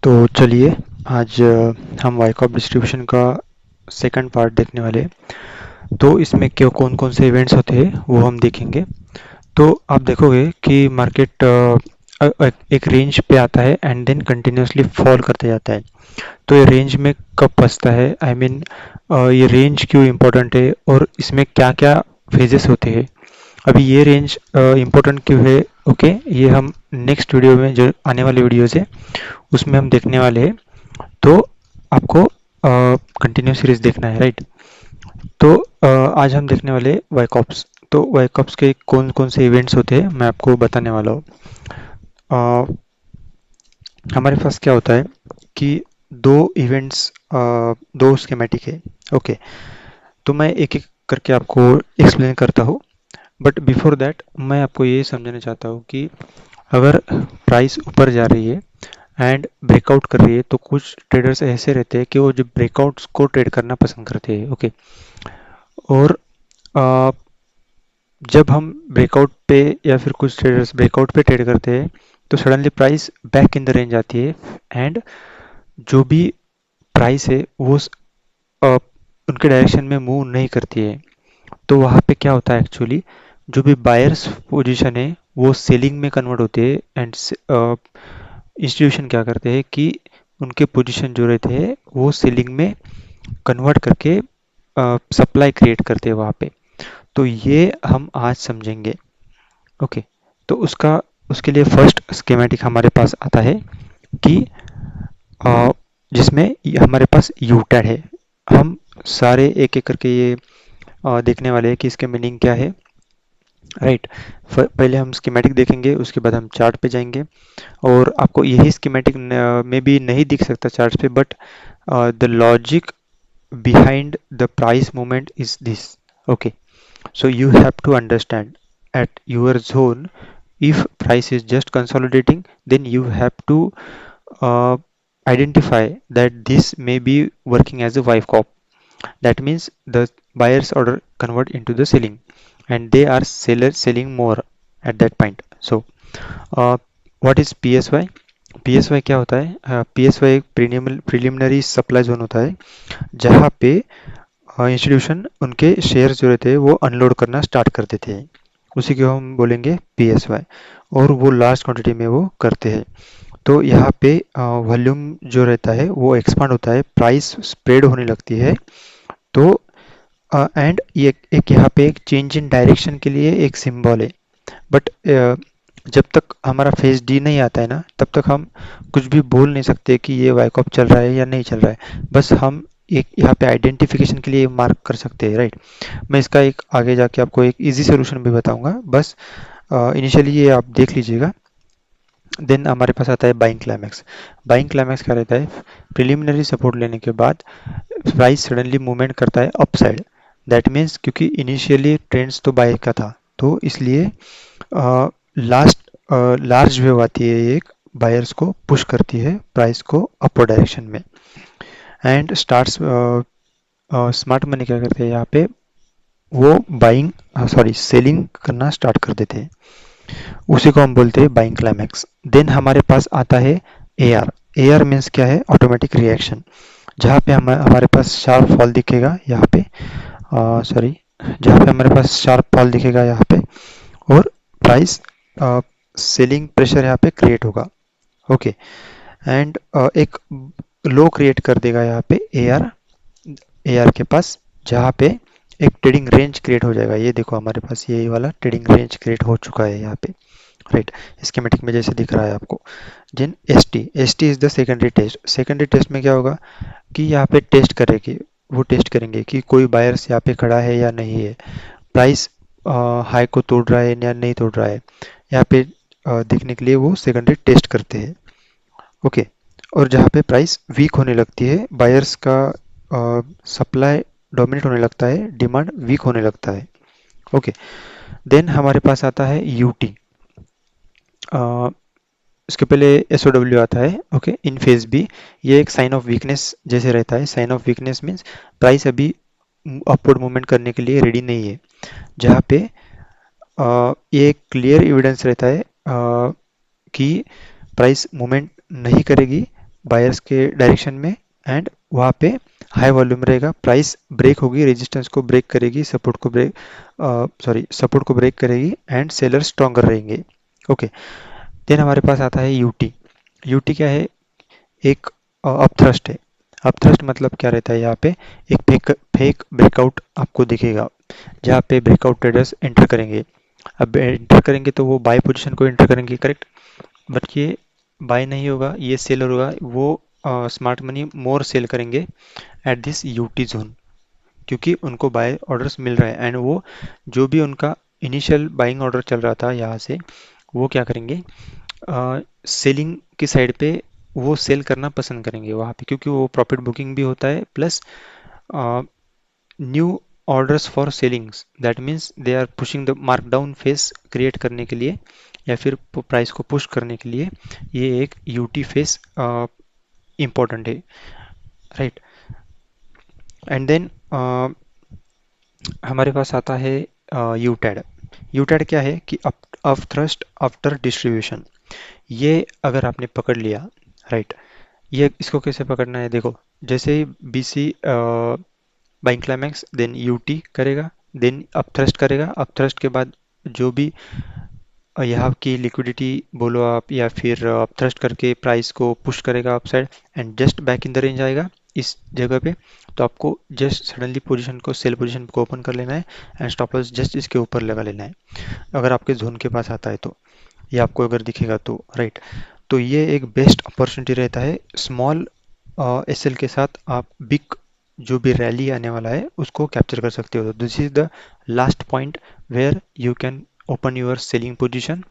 तो चलिए आज हम वाइकॉप डिस्ट्रीब्यूशन का सेकंड पार्ट देखने वाले हैं। तो इसमें क्यों कौन कौन से इवेंट्स होते हैं वो हम देखेंगे। तो आप देखोगे कि मार्केट एक रेंज पे आता है एंड देन कंटिन्यूसली फॉल करते जाता है। तो ये रेंज में कब फंसता है, आई मीन ये रेंज क्यों इम्पोर्टेंट है और इसमें क्या क्या फेजेस होते हैं। अभी ये रेंज इम्पोर्टेंट क्यों है, ओके, ये हम नेक्स्ट वीडियो में जो आने वाली वीडियोज है उसमें हम देखने वाले हैं। तो आपको कंटिन्यू सीरीज देखना है, राइट। तो आज हम देखने वाले वाइकॉप्स। तो वाइकॉप्स के कौन कौन से इवेंट्स होते हैं मैं आपको बताने वाला हूँ। अ, हमारे पास क्या होता है कि दो इवेंट्स, दो स्कीमेटिक है, ओके। तो मैं एक एक करके आपको एक्सप्लेन करता हूँ। बट बिफोर दैट मैं आपको ये समझाना चाहता हूँ कि अगर प्राइस ऊपर जा रही है एंड ब्रेकआउट कर रही है तो कुछ ट्रेडर्स ऐसे रहते हैं कि वो जो ब्रेकआउट्स को ट्रेड करना पसंद करते हैं, ओके। और आ, जब हम ब्रेकआउट पे या फिर कुछ ट्रेडर्स ब्रेकआउट पे ट्रेड करते हैं तो suddenly price back in the range आती है एंड जो भी प्राइस है वो आ, उनके डायरेक्शन में मूव नहीं करती है। तो वहाँ पे क्या होता है एक्चुअली, जो भी बायर्स पोजीशन है वो सेलिंग में कन्वर्ट होती है एंड इंस्टीट्यूशन क्या करते हैं कि उनके पोजीशन जो रहते हैं वो सेलिंग में कन्वर्ट करके सप्लाई क्रिएट करते हैं वहाँ पे। तो ये हम आज समझेंगे, ओके। तो उसका उसके लिए फर्स्ट स्कीमेटिक हमारे पास आता है कि अ, जिसमें हमारे पास यूटेड है। हम सारे एक एक करके ये देखने वाले हैं कि इसके मीनिंग क्या है, राइट। पहले हम स्कीमेटिक देखेंगे, उसके बाद हम चार्ट पे जाएंगे। और आपको यही स्कीमेटिक में भी नहीं दिख सकता चार्ट पे, but the logic behind the price movement is this, okay. So you have to understand at your zone, if price is just consolidating, then you have to uh, identify that this may be working as a wife cop. That means the buyers order convert into the selling and they are seller selling more at that point. So uh, what is PSY? PSY क्या होता है? PSY एक preliminary supply zone होता है जहाँ पे institution उनके share जो रहते हैं वो अनलोड करना स्टार्ट कर देते हैं। उसी को हम बोलेंगे PSY। और वो लार्ज क्वांटिटी में वो करते हैं। तो यहाँ पे वॉल्यूम जो रहता है वो एक्सपांड होता है, प्राइस स्प्रेड होने लगती है। तो एंड ये एक यहाँ पे एक चेंज इन डायरेक्शन के लिए एक सिंबल है। बट जब तक हमारा फेज डी नहीं आता है ना तब तक हम कुछ भी बोल नहीं सकते कि ये वाइकॉप चल रहा है या नहीं चल रहा है। बस हम एक यहाँ पे आइडेंटिफिकेशन के लिए मार्क कर सकते हैं, राइट। मैं इसका एक आगे जाके आपको एक इजी सोल्यूशन भी बताऊंगा, बस इनिशियली ये आप देख लीजिएगा। देन हमारे पास आता है बाइंग क्लाइमैक्स। बाइंग क्लाइमैक्स क्या रहता है? प्रिलिमिनरी सपोर्ट लेने के बाद प्राइस सडनली मूवमेंट करता है अपसाइड। दैट मीन्स क्योंकि इनिशियली ट्रेंड्स तो बाय का था तो इसलिए लास्ट लार्ज वेव आती है, एक बायर्स को पुश करती है प्राइस को अपर डायरेक्शन में। एंड स्टार्ट्स स्मार्ट मनी क्या करते हैं यहाँ पे, वो बाइंग सॉरी सेलिंग करना स्टार्ट कर देते हैं। उसी को हम बोलते हैं बाइंग क्लाइमैक्स। देन हमारे पास आता है AR। AR मीन्स क्या है? Automatic reaction. जहाँ पे हमारे पास शार्प फॉल दिखेगा यहाँ पे, सॉरी, जहाँ पे हमारे पास शार्प फॉल दिखेगा यहाँ पे और प्राइस सेलिंग प्रेशर यहाँ पे क्रिएट होगा, ओके। एंड एक लो क्रिएट कर देगा यहाँ पे AR के पास, जहाँ पे एक ट्रेडिंग रेंज क्रिएट हो जाएगा। ये देखो हमारे पास ये वाला ट्रेडिंग रेंज क्रिएट हो चुका है यहाँ पे, राइट। स्कीमेटिक में जैसे दिख रहा है आपको। Then S T is the secondary test. Secondary test में क्या होगा कि यहाँ पे टेस्ट करेगी, वो टेस्ट करेंगे कि कोई बायर्स यहाँ पे खड़ा है या नहीं है, प्राइस हाई को तोड़ रहा है या नहीं तोड़ रहा है। यहाँ पे देखने के लिए वो सेकेंडरी टेस्ट करते हैं, ओके। और जहाँ पे प्राइस वीक होने लगती है, बायर्स का सप्लाई डोमिनेट होने लगता है, डिमांड वीक होने लगता है, ओके। देन हमारे पास आता है यूटी। इसके पहले SOW आता है, ओके। इन फेज बी ये एक साइन ऑफ वीकनेस जैसे रहता है। Sign of weakness means price अभी अपवर्ड मूवमेंट करने के लिए रेडी नहीं है। जहाँ पे ये क्लियर एविडेंस रहता है कि प्राइस मूवमेंट नहीं करेगी बायर्स के डायरेक्शन में, एंड वहाँ पे हाई वॉल्यूम रहेगा, प्राइस ब्रेक होगी, रेजिस्टेंस को ब्रेक करेगी, सपोर्ट को ब्रेक करेगी, एंड सेलर स्ट्रॉन्गर रहेंगे। ओके, देन हमारे पास आता है यूटी। यूटी क्या है? एक अपथ्रस्ट है। अपथ्रस्ट मतलब क्या रहता है? यहाँ पे एक फेक फेक ब्रेकआउट आपको दिखेगा, जहाँ पे ब्रेकआउट ट्रेडर्स एंटर करेंगे। अब एंटर करेंगे तो वो बाय पोजीशन को एंटर करेंगे, करेक्ट। बट ये बाय नहीं होगा, ये सेलर होगा, वो स्मार्ट मनी मोर सेल करेंगे एट दिस यूटी जोन, क्योंकि उनको बाय ऑर्डर्स मिल रहा है, एंड वो जो भी उनका इनिशियल बाइंग ऑर्डर चल रहा था यहाँ से, वो क्या करेंगे, सेलिंग की साइड पे वो सेल करना पसंद करेंगे वहाँ पे, क्योंकि वो प्रॉफिट बुकिंग भी होता है, plus new orders for sellings, that means they are pushing the markdown phase create करने के लिए, या फिर प्राइस को पुश करने के लिए ये एक यूटी फेस इम्पोर्टेंट है, राइट। एंड देन हमारे पास आता है यूटेड। यूटेड क्या है कि अप थ्रस्ट आफ्टर डिस्ट्रीब्यूशन। ये अगर आपने पकड़ लिया, राइट, ये इसको कैसे पकड़ना है? देखो, जैसे ही BC buying climax, then UT करेगा, देन अपथ्रस्ट करेगा, अपथ्रस्ट के बाद जो भी यहाँ की लिक्विडिटी बोलो आप, या फिर अपथ्रस्ट करके प्राइस को पुश करेगा upside, and just back in the range आएगा इस जगह पे, तो आपको जस्ट सडनली पोजीशन को, सेल पोजीशन को ओपन कर लेना है, एंड स्टॉप लॉस जस्ट इसके ऊपर लगा लेना है, अगर आपके जोन के पास आता है तो, ये आपको अगर दिखेगा तो, राइट। तो ये एक बेस्ट अपॉर्चुनिटी रहता है, स्मॉल एसएल के साथ आप बिग जो भी रैली आने वाला है उसको कैप्चर कर सकते हो। This is the last point where you can open your selling position,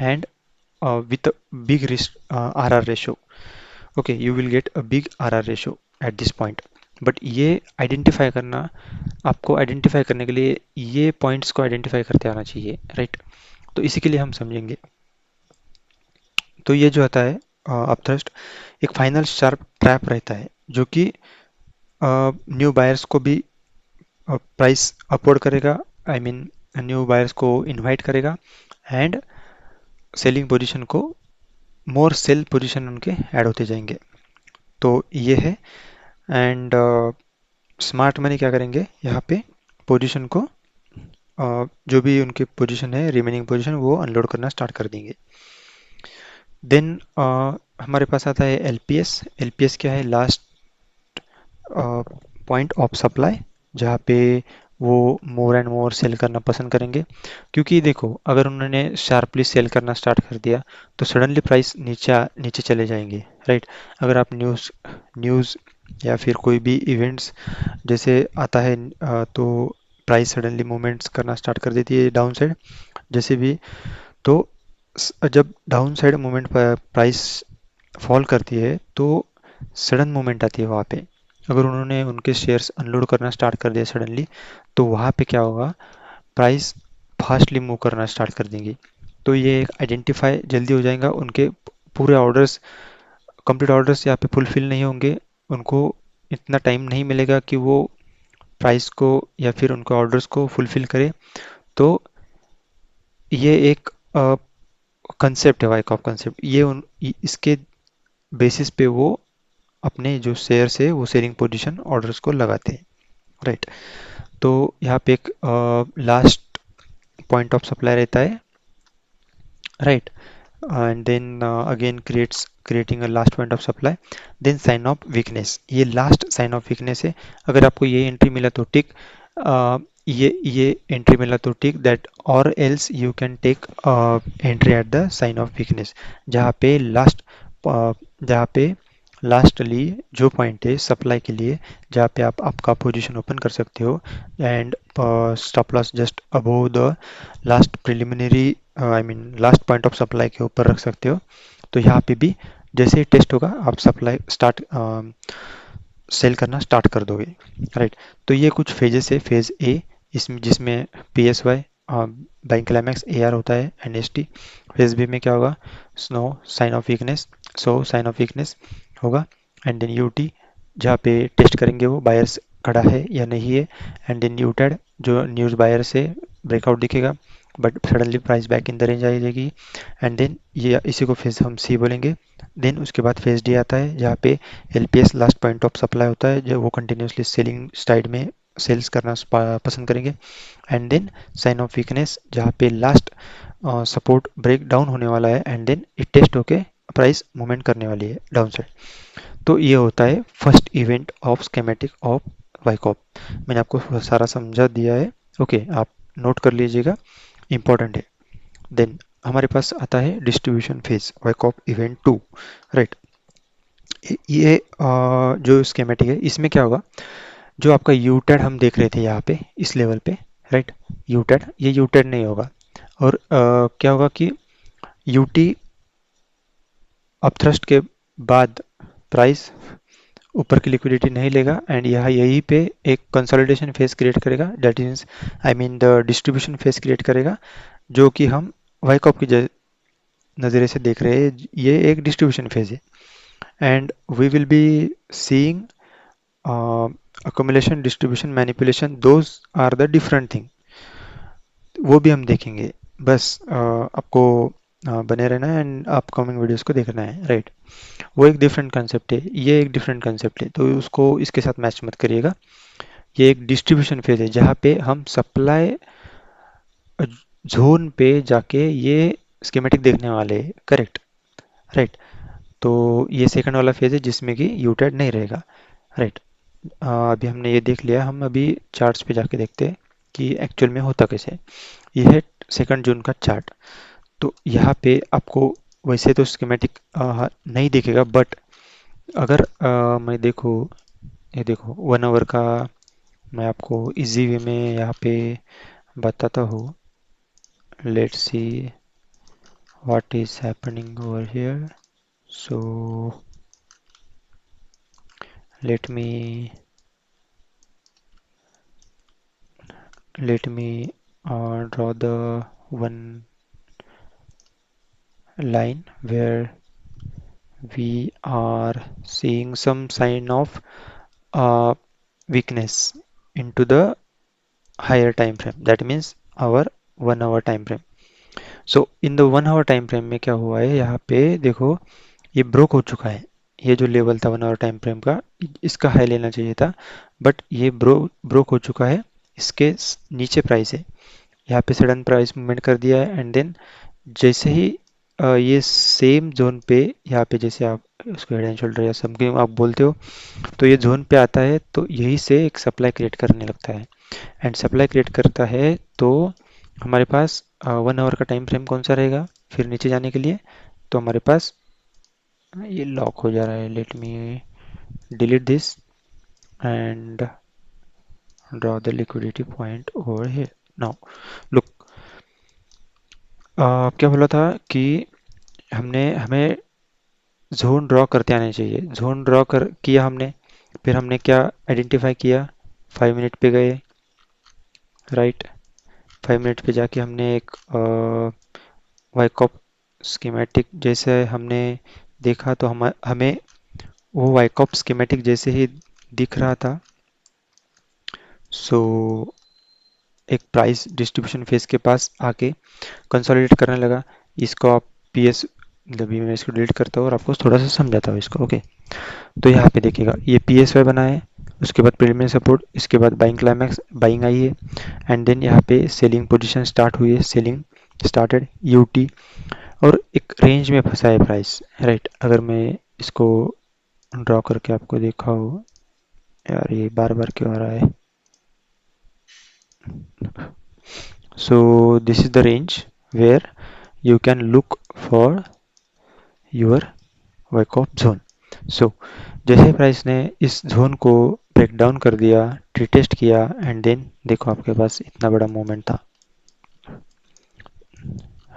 and with a big risk RR ratio. Okay, you will get a big RR ratio at this point. But ये identify करना, आपको identify करने के लिए ये points को identify करते आना चाहिए, राइट। तो इसी के लिए हम समझेंगे। तो ये जो आता है अपथ्रस्ट, एक फाइनल शार्प ट्रैप रहता है, जो कि न्यू बायर्स को भी प्राइस अपवर्ड करेगा, आई मीन न्यू बायर्स को इनवाइट करेगा, एंड सेलिंग पोजीशन को, मोर सेल पोजीशन उनके ऐड होते जाएंगे। तो ये है। एंड स्मार्ट मनी क्या करेंगे यहाँ पे, पोजीशन को जो भी उनकी पोजीशन है, रिमेनिंग पोजीशन, वो अनलोड करना स्टार्ट कर देंगे। देन हमारे पास आता है एलपीएस। एलपीएस क्या है? लास्ट पॉइंट ऑफ सप्लाई, जहाँ पे वो मोर एंड मोर सेल करना पसंद करेंगे, क्योंकि देखो, अगर उन्होंने शार्पली सेल करना स्टार्ट कर दिया तो सडनली प्राइस नीचे चले जाएंगे, राइट। अगर आप न्यूज़ या फिर कोई भी इवेंट्स जैसे आता है तो प्राइस सडनली मूवमेंट्स करना स्टार्ट कर देती है डाउन साइड, जैसे भी। तो जब डाउन साइड मूवमेंट पर प्राइस फॉल करती है तो सडन मूवमेंट आती है वहाँ पे, अगर उन्होंने उनके शेयर्स अनलोड करना स्टार्ट कर दिया सडनली, तो वहाँ पे क्या होगा, प्राइस फास्टली मूव करना स्टार्ट कर देंगी। तो ये एक आइडेंटिफाई जल्दी हो जाएगा, उनके पूरे ऑर्डर्स, कंप्लीट ऑर्डर्स यहाँ पे फुलफिल नहीं होंगे, उनको इतना टाइम नहीं मिलेगा कि वो प्राइस को या फिर उनके ऑर्डर्स को फुलफिल करे। तो ये एक कंसेप्ट है, वाइक ऑफ कंसेप्ट, इसके बेसिस पे वो अपने जो शेयर्स है वो सेलिंग पोजीशन ऑर्डर्स को लगाते हैं, राइट। तो यहाँ पे एक लास्ट पॉइंट ऑफ सप्लाई रहता है, right, and then again creating a last point of supply, then sign of weakness. ये लास्ट साइन ऑफ वीकनेस है। अगर आपको ये एंट्री मिला तो टिक, ये एंट्री मिला तो टिक दैट, और else you can take entry at the sign of weakness, जहाँ पे लास्टली जो पॉइंट है सप्लाई के लिए, जहाँ पे आप आपका पोजीशन ओपन कर सकते हो, and stop loss just above the last preliminary, I mean last point of supply के ऊपर रख सकते हो। तो यहाँ पे भी जैसे ही टेस्ट होगा आप सप्लाई स्टार्ट सेल करना स्टार्ट कर दोगे, राइट। तो ये कुछ फेजेस है। फेज ए, इसमें जिसमें P S Y, buying climax, A R होता है, and S T. Phase B में क्या होगा, स्नो sign of weakness, sign of weakness होगा, एंड देन यू टी, जहाँ पे टेस्ट करेंगे वो बायर्स खड़ा है या नहीं है, एंड देन यूटेड, जो न्यूज़ बायर से ब्रेकआउट दिखेगा, but suddenly price back in the range आ जाएगी, एंड देन ये इसी को फेज हम सी बोलेंगे। देन उसके बाद फेज डी आता है, जहाँ पे LPS last point of supply होता है, जो वो कंटिन्यूसली सेलिंग साइड में सेल्स करना पसंद करेंगे। And then sign of weakness, जहाँ पे लास्ट सपोर्ट ब्रेक डाउन होने वाला है, एंड देन इट टेस्ट होके प्राइस मूवमेंट करने वाली है डाउन साइड। तो ये होता है first event of schematic of Wyckoff. मैंने आपको सारा समझा दिया है, ओके आप नोट कर लीजिएगा, इंपॉर्टेंट है। देन हमारे पास आता है डिस्ट्रीब्यूशन फेज वाइकॉप इवेंट 2, राइट। ये जो स्केमेटिक है, इसमें क्या होगा, जो आपका यूटेड हम देख रहे थे यहाँ पे इस लेवल पे, राइट, यूटेड, ये यूटेड नहीं होगा। और क्या होगा कि यूटी अपथ्रस्ट के बाद प्राइस ऊपर की लिक्विडिटी नहीं लेगा, एंड यहाँ यहीं पे एक कंसोलिडेशन फेज क्रिएट करेगा, that is I mean the distribution phase create करेगा, जो कि हम वाइकॉप की नज़रिए से देख रहे हैं। ये एक डिस्ट्रीब्यूशन फेज है, and we will be seeing accumulation, distribution, manipulation, those are the different thing, वो भी हम देखेंगे। बस आपको बने रहना है एंड अपकमिंग वीडियोस को देखना है, राइट। वो एक डिफरेंट कंसेप्ट है, ये एक डिफरेंट कंसेप्ट है, तो उसको इसके साथ मैच मत करिएगा। ये एक डिस्ट्रीब्यूशन फेज है, जहाँ पे हम सप्लाई जोन पे जाके ये स्कीमेटिक देखने वाले हैं, करेक्ट, राइट। तो ये सेकंड वाला फेज है, जिसमें कि यूटेड नहीं रहेगा, राइट। अभी हमने ये देख लिया, हम अभी चार्ट्स पे जाके देखते हैं कि एक्चुअल में होता कैसे है। ये है सेकंड जून का चार्ट। तो यहाँ पे आपको वैसे तो स्कीमेटिक नहीं दिखेगा, बट अगर मैं देखो, ये देखो 1 आवर का, मैं आपको इजी वे में यहाँ पे बताता हूँ। Let's see what is happening over here. So let me let me draw the one line where we are seeing some sign of uh, weakness into the higher time frame, that means our 1 hour time frame. So in the 1 hour time frame में क्या हुआ है, यहाँ पे देखो ये broke हो चुका है। ये जो लेवल था 1 आवर टाइम फ्रेम का, इसका हाई लेना चाहिए था, बट ये ब्रोक हो चुका है। इसके नीचे प्राइस है, यहाँ पे सडन प्राइस मूवमेंट कर दिया है, एंड देन जैसे ही ये सेम जोन पे, यहाँ पे जैसे आप उसको हेड एंड शोल्डर या समथिंग आप बोलते हो, तो ये जोन पे आता है, तो यही से एक सप्लाई क्रिएट करने लगता है। एंड सप्लाई क्रिएट करता है तो हमारे पास 1 आवर का टाइम फ्रेम कौन सा रहेगा फिर नीचे जाने के लिए। तो हमारे पास ये लॉक हो जा रहा है, let me delete this and draw the liquidity point over here. Now look, क्या बोला था कि हमें जोन ड्रॉ करते आने चाहिए। जोन ड्रॉ कर किया हमने, फिर हमने क्या आइडेंटिफाई किया, 5 मिनट पे गए, राइट। 5 मिनट पे जाके हमने एक वाइकॉप स्कीमेटिक जैसे हमने देखा, तो हमें वो वाइकॉप स्कीमेटिक जैसे ही दिख रहा था। सो एक प्राइस डिस्ट्रीब्यूशन फेज के पास आके कंसोलिडेट करने लगा। इसको आप पीएस, मतलब मैं इसको डिलीट करता हूँ और आपको थोड़ा सा समझाता हूँ इसको, ओके। तो यहाँ पे देखिएगा ये PSY बना है, उसके बाद प्रीलिमिनरी सपोर्ट, इसके बाद बाइंग क्लाइमैक्स, बाइंग आई है, एंड देन यहाँ पे सेलिंग पोजीशन स्टार्ट हुई है, सेलिंग स्टार्टेड यूटी, और एक रेंज में फंसा है प्राइस, राइट। अगर मैं इसको ड्रॉ करके आपको दिखाऊँ, यार ये बार बार क्यों आ रहा है। So this is the range where you can look for your wake up zone. So जैसे प्राइस ने इस जोन को ब्रेक डाउन कर दिया, टेस्ट किया, एंड देन देखो आपके पास इतना बड़ा मूवमेंट था,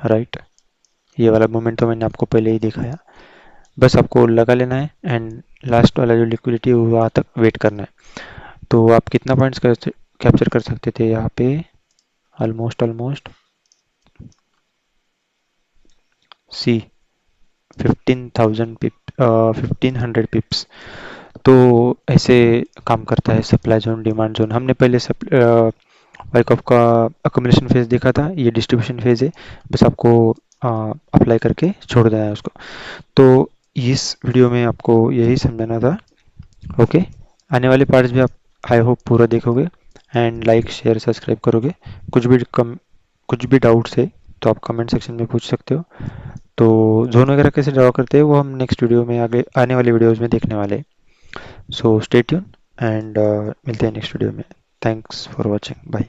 राइट। ये वाला मूवमेंट तो मैंने आपको पहले ही दिखाया, बस आपको लगा लेना है, एंड लास्ट वाला जो लिक्विडिटी वहाँ तक वेट करना है। तो आप कितना पॉइंट्स कैप्चर कर सकते थे यहाँ पे, ऑलमोस्ट सी 1500 पिप्स। तो ऐसे काम करता है सप्लाई जोन डिमांड जोन। हमने पहले वाइकॉप का अकोमोडेशन फेज देखा था, ये डिस्ट्रीब्यूशन फेज है, बस आपको अप्लाई करके छोड़ देना है उसको। तो इस वीडियो में आपको यही समझाना था। ओके, आने वाले पार्ट्स भी आप आई होप पूरा देखोगे एंड लाइक शेयर सब्सक्राइब करोगे। कुछ भी डाउट्स है तो आप कमेंट सेक्शन में पूछ सकते हो। तो जोन वगैरह कैसे ड्रा करते हैं वो हम नेक्स्ट वीडियो में, आगे आने वाले वीडियोस में देखने वाले हैं। सो स्टे ट्यून एंड मिलते हैं नेक्स्ट वीडियो में। Thanks for watching, bye.